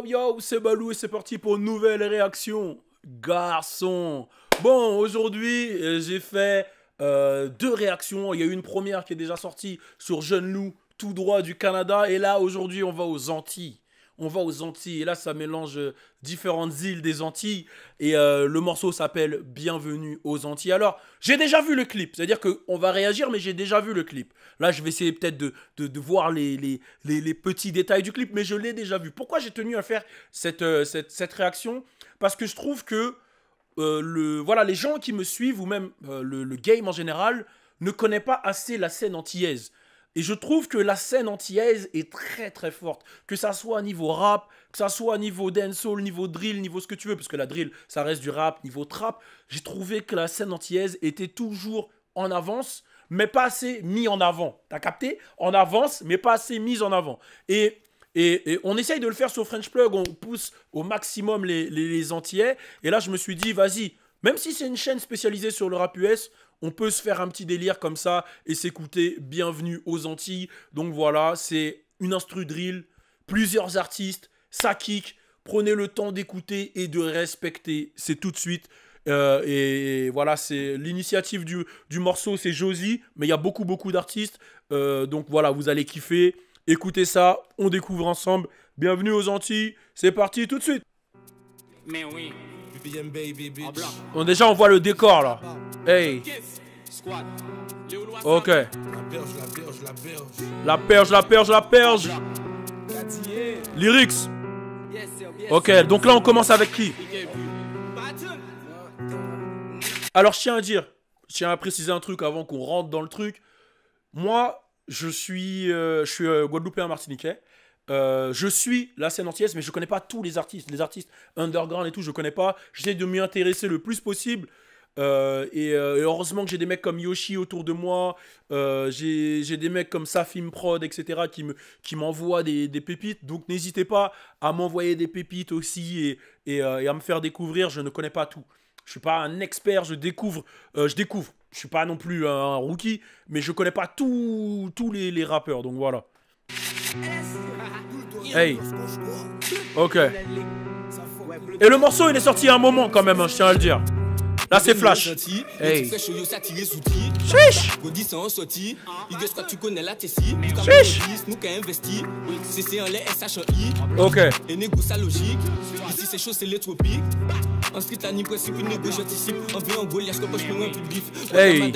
yo, c'est Balou et c'est parti pour une nouvelle réaction. Garçon. Bon, aujourd'hui, j'ai fait deux réactions. Il y a eu une première qui est déjà sortie sur Jeune Loup, tout droit du Canada. Et là, aujourd'hui, on va aux Antilles. On va aux Antilles. Et là, ça mélange différentes îles des Antilles. Et le morceau s'appelle Bienvenue aux Antilles. Alors, j'ai déjà vu le clip. C'est-à-dire qu'on va réagir, mais j'ai déjà vu le clip. Là, je vais essayer peut-être de voir les petits détails du clip, mais je l'ai déjà vu. Pourquoi j'ai tenu à faire cette réaction? Parce que je trouve que voilà, les gens qui me suivent, ou même le game en général, ne connaissent pas assez la scène antillaise. Et je trouve que la scène antillaise est très très forte. Que ça soit niveau rap, que ça soit niveau dancehall, niveau drill, niveau ce que tu veux. Parce que la drill, ça reste du rap, niveau trap. J'ai trouvé que la scène antillaise était toujours en avance, mais pas assez mis en avant. T'as capté? En avance, mais pas assez mise en avant. Et on essaye de le faire sur French Plug, on pousse au maximum les Antillais. Et là, je me suis dit, vas-y, même si c'est une chaîne spécialisée sur le rap US, on peut se faire un petit délire comme ça et s'écouter Bienvenue aux Antilles. Donc voilà, c'est une instru drill, plusieurs artistes, ça kick. Prenez le temps d'écouter et de respecter. C'est tout de suite. Et voilà, c'est l'initiative du morceau, c'est Josie. Mais il y a beaucoup d'artistes. Donc voilà, vous allez kiffer. Écoutez ça, on découvre ensemble. Bienvenue aux Antilles. C'est parti tout de suite. Mais oui. Bon, déjà, on voit le décor là. Hey. Ok. La perge. Lyrics. Ok, donc là, on commence avec qui? Alors, je tiens à préciser un truc avant qu'on rentre dans le truc. Moi, je suis Guadeloupéen martiniquais. Je suis la scène antillaise, mais je connais pas tous les artistes underground et tout, je connais pas. J'essaie de m'y intéresser le plus possible. Et heureusement que j'ai des mecs comme Yoshi autour de moi. J'ai des mecs comme Safim Prod, etc. qui m'envoient des pépites. Donc n'hésitez pas à m'envoyer des pépites aussi et à me faire découvrir. Je ne connais pas tout. Je suis pas un expert, je découvre. Je suis pas non plus un rookie, mais je connais pas tous les rappeurs. Donc voilà. Hey. Ok. Et le morceau il est sorti à un moment quand même, hein, je tiens à le dire. Là c'est flash. Hey. Chiche. Ok. Hey.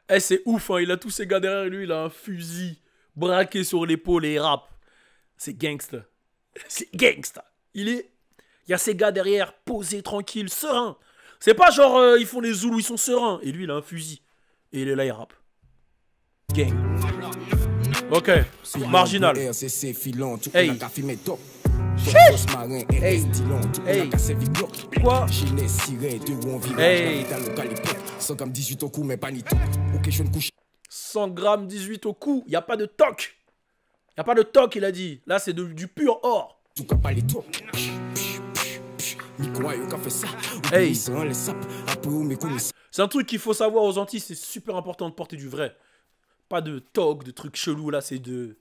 Eh, c'est ouf, hein. Il a tous ses gars derrière lui, il a un fusil braqué sur l'épaule et il rappe. C'est gangsta. C'est gangsta. Il y a ses gars derrière, posés, tranquilles, sereins. C'est pas genre, ils font les zoulous, ils sont sereins. Et lui, il a un fusil. Et il est là, il rappe. Gang. Ok, marginal. Hey. Hey. Hey. Quoi? Hey. 100 grammes 18 au cou. Il n'y a pas de toc. Il n'y a pas de toc, il a dit. Là, c'est du pur or. Hey. C'est un truc qu'il faut savoir aux Antilles. C'est super important de porter du vrai. Pas de toc, de trucs chelous. Là, c'est du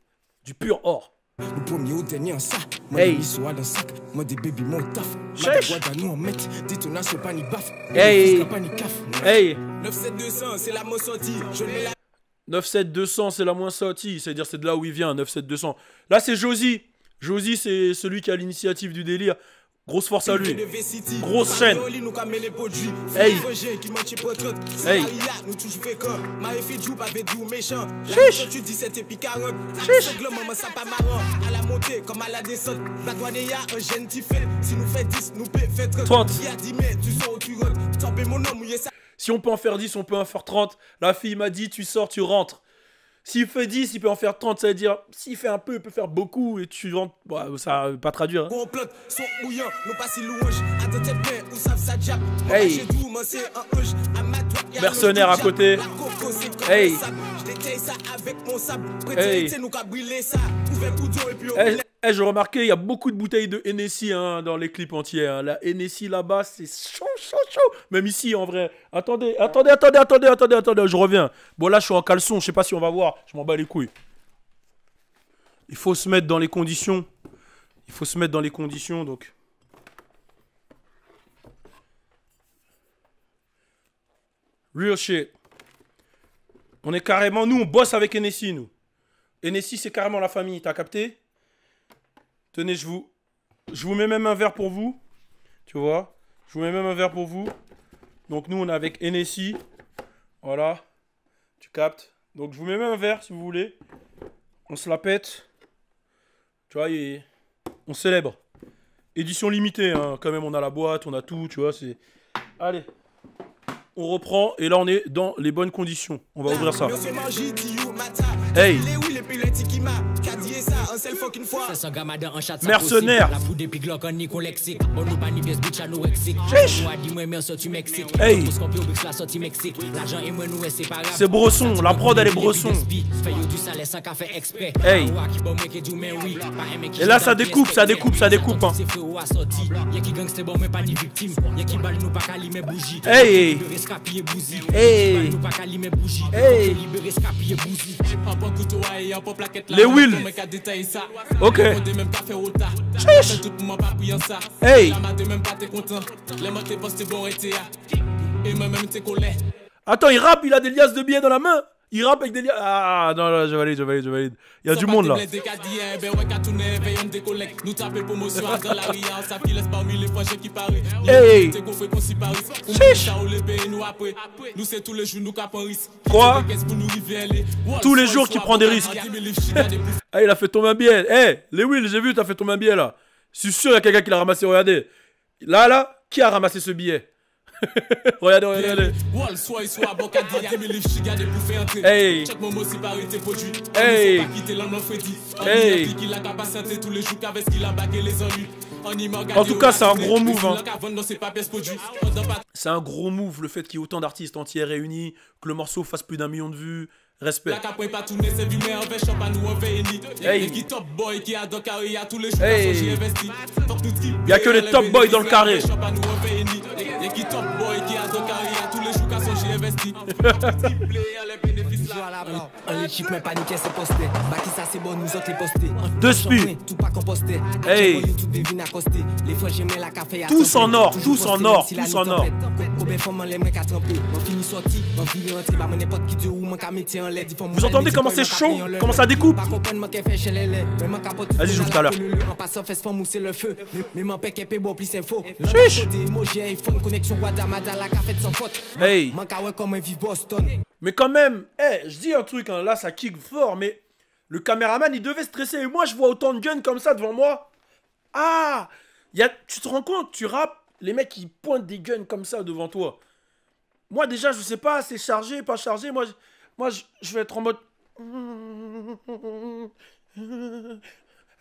pur or. Hey. Hey. Hey. 97200, c'est la moins sortie. 97200, c'est la moins sortie. C'est-à-dire, c'est de là où il vient, 97200. Là, c'est Josie. Josie, c'est celui qui a l'initiative du délire. Grosse force à lui. Grosse chaîne. Hey. Hey. Chiche. Chiche. 30. Si on peut en faire 10, on peut en faire 30. La fille m'a dit, tu sors, tu rentres. S'il fait 10, il peut en faire 30, ça veut dire, s'il fait un peu, il peut faire beaucoup et tu rentres. Bah, ça veut pas traduire. Hein. Hey. Mercenaire à côté. Hey. Hey. Eh, j'ai remarqué, il y a beaucoup de bouteilles de Hennessy hein, dans les clips entiers. Hein. La Hennessy là-bas, c'est chaud, chaud, chaud. Même ici, en vrai. Attendez, je reviens. Bon, là, je suis en caleçon, je sais pas si on va voir. Je m'en bats les couilles. Il faut se mettre dans les conditions. Il faut se mettre dans les conditions, donc. Real shit. On est carrément... Nous, on bosse avec Hennessy, nous. Hennessy, c'est carrément la famille, t'as capté? Tenez, je vous mets même un verre pour vous. Tu vois? Je vous mets même un verre pour vous. Donc, nous, on est avec Hennessy. Voilà. Tu captes? Donc, je vous mets même un verre, si vous voulez. On se la pète. Tu vois, on célèbre. Édition limitée, hein. Quand même, on a la boîte, on a tout, tu vois, c'est... Allez. On reprend, et là, on est dans les bonnes conditions. On va ouvrir ça. Hey! Mercenaire! Hey! C'est Bresson, la prod elle est Bresson. Hey! Et là ça découpe, ça découpe, ça découpe. Hein. Hey! Hey! Hey! Les wheels. Ok. Chiche. Hey. Attends, il rappe, il a des liasses de billets dans la main. Il rappe avec des liasses. Ah non, non, je valide. Il y a du monde là. Hey. Chiche. Quoi? Tous les jours qu'il prend des risques. Ah, il a fait tomber un billet. Hey, les Will, j'ai vu, t'as fait tomber un billet là. Je suis sûr, il y a quelqu'un qui l'a ramassé. Regardez. Là, qui a ramassé ce billet? Regardez. Hey. Hey. Hey. En tout cas, c'est un gros move. Hein. C'est un gros move le fait qu'il y ait autant d'artistes entiers réunis, que le morceau fasse plus d'1 million de vues. Respect. Hey. Hey. Il n'y a que les top boys dans le carré. Deux spi. Hey. Tous en or, tous en or, tous en or. Vous entendez comment c'est chaud? Comment ça découpe? Vas-y, joue tout à l'heure. Chiche. Hey. Mais quand même, hey, je dis un truc, hein, là ça kick fort, mais le caméraman il devait stresser. Et moi je vois autant de guns comme ça devant moi. Ah, tu te rends compte, tu rappes, les mecs ils pointent des guns comme ça devant toi. Moi déjà je sais pas, c'est chargé, pas chargé. Moi je vais être en mode...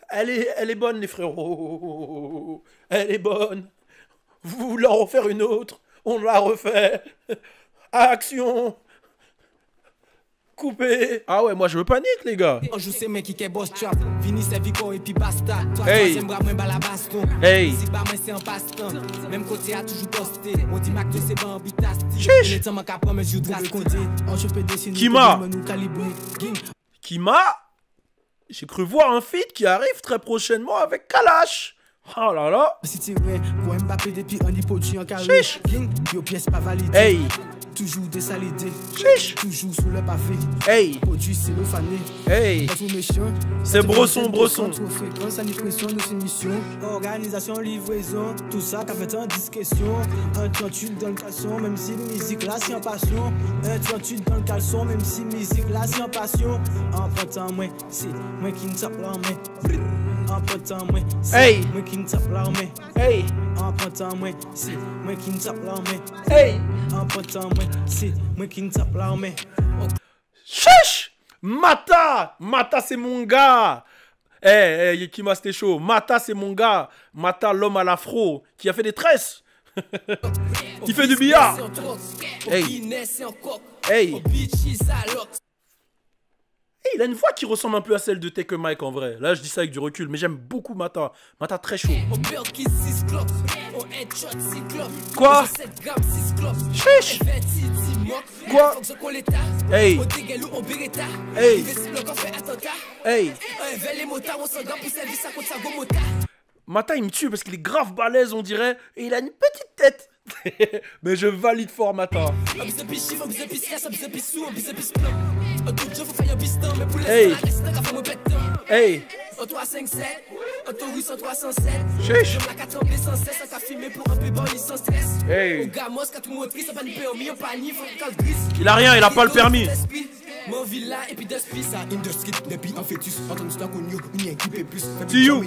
Elle est bonne les frérots. Elle est bonne. Vous voulez en refaire une autre? On la refait. Action. Coupé. Ah ouais, moi je me panique les gars. Hey. Hey. Chiche. Kima. J'ai cru voir un feat qui arrive très prochainement avec Kalash. Oh là là. Chiche. Hey. Toujours désalidé. Chiche. Toujours sous le pavé. Hey. Produit cellophane. Hey. C'est Bresson. Organisation, livraison, tout ça qu'a fait en discrétion. Un 38 dans le caleçon, même si musique là c'est en passion. Un 38 dans le caleçon, même si musique là c'est en passion. En portant moi, c'est moi qui me tape l'armée. En portant moi, c'est moi qui me tape l'armée. Hey. En portant moi, c'est moi qui me tape l'armée. Hey. En portant moi, c'est moi qui me tape l'armée. Chiche. Mata, c'est mon gars. Hey, Kima, c'était chaud. Mata, c'est mon gars. Mata, l'homme à l'afro, qui a fait des tresses. Qui fait du billard. Hey. Hey. Il a une voix qui ressemble un peu à celle de Take a Mike en vrai. Là, je dis ça avec du recul, mais j'aime beaucoup Mata. Mata très chaud. Quoi? Chiche. Quoi? Hey. Hey. Hey. Mata, il me tue parce qu'il est grave balèze, on dirait, et il a une petite tête. Mais je valide fort Mata. Hey. Hey. Chiche. Hey. Il a rien, il a pas le permis. Tiyou.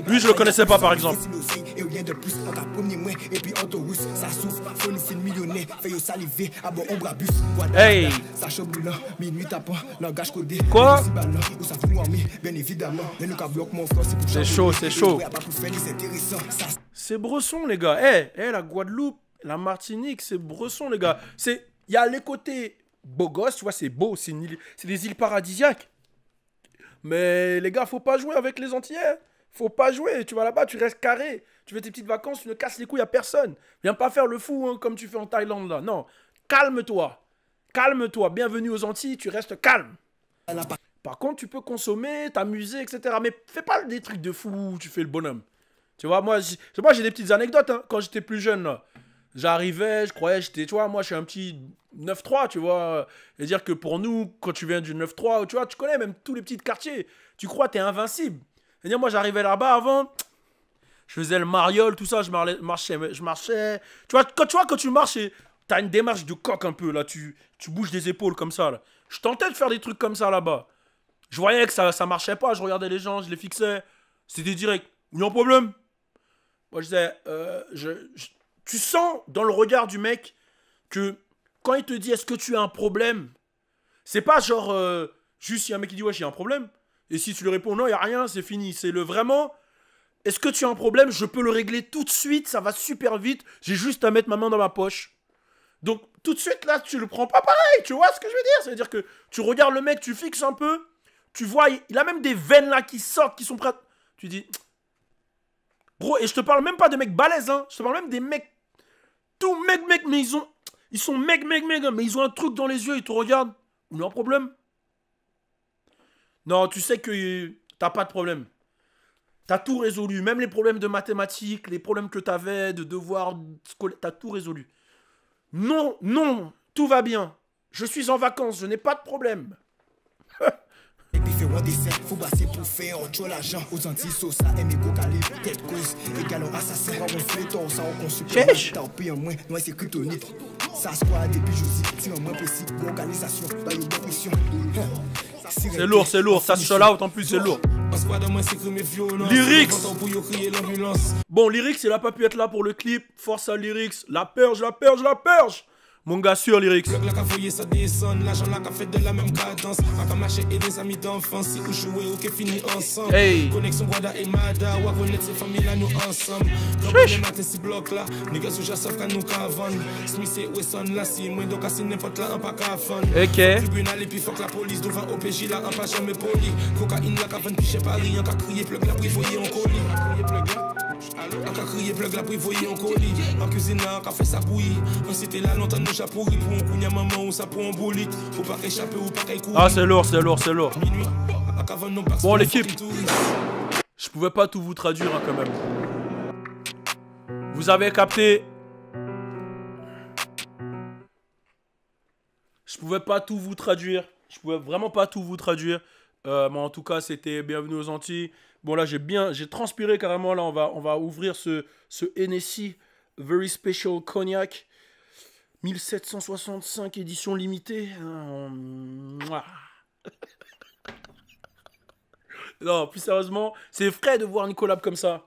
Lui, je le connaissais pas par exemple. Hey. Quoi? C'est chaud, c'est chaud. C'est Bresson, les gars. La Guadeloupe, la Martinique, c'est Bresson, les gars. Il y a les côtés beaux gosses, tu vois, c'est beau, c'est des îles paradisiaques. Mais les gars, faut pas jouer avec les Antillais. Faut pas jouer. Tu vas là-bas, tu restes carré. Tu fais tes petites vacances, tu ne casses les couilles à personne. Viens pas faire le fou hein, comme tu fais en Thaïlande là. Non, calme-toi. Calme-toi. Bienvenue aux Antilles, tu restes calme. Par contre, tu peux consommer, t'amuser, etc. Mais fais pas des trucs de fou où tu fais le bonhomme. Tu vois, moi j'ai des petites anecdotes hein, quand j'étais plus jeune là. J'arrivais, je croyais, tu vois, moi je suis un petit 9-3, tu vois. Et dire que pour nous, quand tu viens du 9-3, tu vois, tu connais même tous les petits quartiers. Tu crois, t'es invincible. Et dire, moi j'arrivais là-bas avant, je faisais le mariole, tout ça, je marchais. Tu vois, quand tu marches, t'as une démarche de coq un peu, là, tu bouges des épaules comme ça, là. Je tentais de faire des trucs comme ça là-bas. Je voyais que ça marchait pas, je regardais les gens, je les fixais. C'était direct. Il y a un problème? Moi je disais, tu sens dans le regard du mec que quand il te dit est-ce que tu as un problème, c'est pas genre juste il y a un mec qui dit ouais j'ai un problème et si tu lui réponds non il y a rien c'est fini, c'est le vraiment est-ce que tu as un problème, je peux le régler tout de suite, ça va super vite, j'ai juste à mettre ma main dans ma poche. Donc tout de suite là tu le prends pas pareil, tu vois ce que je veux dire, c'est à dire que tu regardes le mec, tu fixes un peu, tu vois il a même des veines là qui sortent, qui sont prêtes, tu dis gros, et je te parle même pas de mecs balèzes hein, je te parle même des mecs tout mec, mais ils sont mec, mais ils ont un truc dans les yeux, ils te regardent. Il y a un problème? Non, tu sais que t'as pas de problème. T'as tout résolu. Même les problèmes de mathématiques, les problèmes que t'avais, de devoirs scolaires, t'as tout résolu. Non, non, tout va bien. Je suis en vacances, je n'ai pas de problème. Faut passer pour faire autre l'argent aux Antilles, ça aime cocaler, tête cause, égalons assassin, on fait tout ça, on consulte, t'as payé en moins, non c'est kryptonite, ça se croit depuis Josie, si en moins précis, organisation, pas une pression. C'est lourd, ça se show out en plus, c'est lourd. Lyrics. Bon, Lyrics, il a pas pu être là pour le clip, force à Lyrics, la purge. Mon gars sûr, Lyrics. Hey. Ah c'est lourd. Bon l'équipe, je pouvais pas tout vous traduire hein, quand même. Vous avez capté. Je pouvais pas tout vous traduire. Je pouvais vraiment pas tout vous traduire. Mais en tout cas c'était bienvenue aux Antilles. Bon là j'ai transpiré carrément. Là on va ouvrir ce Hennessy Very Special Cognac 1765 édition limitée. Non plus sérieusement c'est frais de voir une collab comme ça.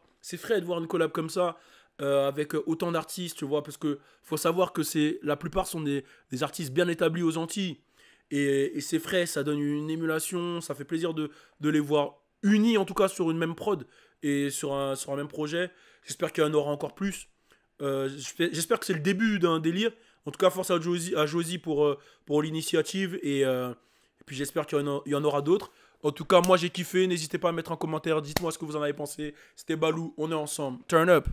Avec autant d'artistes, tu vois, parce que faut savoir que la plupart sont des artistes bien établis aux Antilles. Et c'est frais, ça donne une émulation, ça fait plaisir de les voir unis, en tout cas, sur une même prod et sur un même projet. J'espère qu'il y en aura encore plus. J'espère que c'est le début d'un délire. En tout cas, force à Josie pour l'initiative. Et Et puis j'espère qu'il y en aura d'autres. En tout cas, moi j'ai kiffé. N'hésitez pas à mettre un commentaire. Dites-moi ce que vous en avez pensé. C'était Balou. On est ensemble. Turn up.